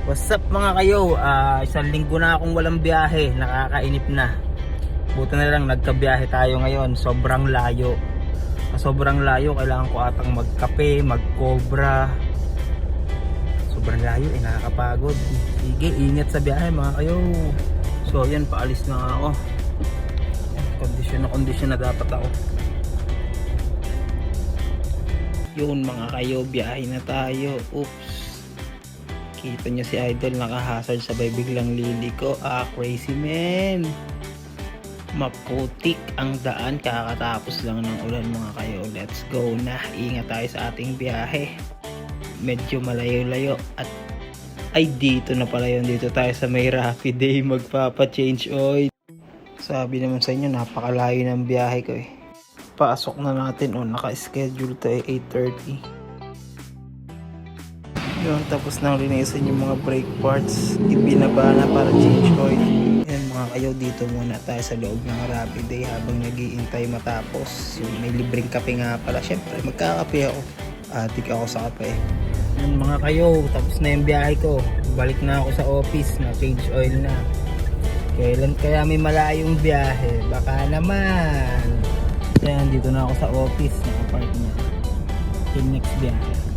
What's up mga kayo? Isang linggo na akong walang biyahe, nakakainip na. Buti na lang nagkabiyahe tayo ngayon, sobrang layo. Sobrang layo, kailangan ko atang magkape, magkobra. Sobrang layo, nakakapagod. Sige, ingat sa biyahe mga kayo. So yan, paalis na ako. Kondisyon na dapat ako. Yun mga kayo, biyahe na tayo. Oops. Kita nyo si Idol naka-hazard sabay biglang liliko. Crazy man. Maputik ang daan, kakatapos lang ng ulan mga kayo. Let's go na. Ingat tayo sa ating biyahe. Medyo malayo-layo at ay dito na pala yun. Dito tayo sa may Rapid Day magpapa-change oil. Sabi naman sa inyo napakalayo ng biyahe ko eh. Pasok na natin naka-schedule tayo 8:30. Yun, tapos nang linisin yung mga brake parts, ibinaba na para change oil. Yan mga kayo, dito muna tayo sa loob ng Rapid Day habang nag-iintay matapos. Yung may libreng kape nga pala, syempre magkakape ako. Adik ako sa kape. Yan mga kayo, tapos na yung biyahe ko. Balik na ako sa office, na change oil na. Kailan kaya may malayong biyahe? Baka naman. Yan, dito na ako sa office, nakapark na. Till next biyahe.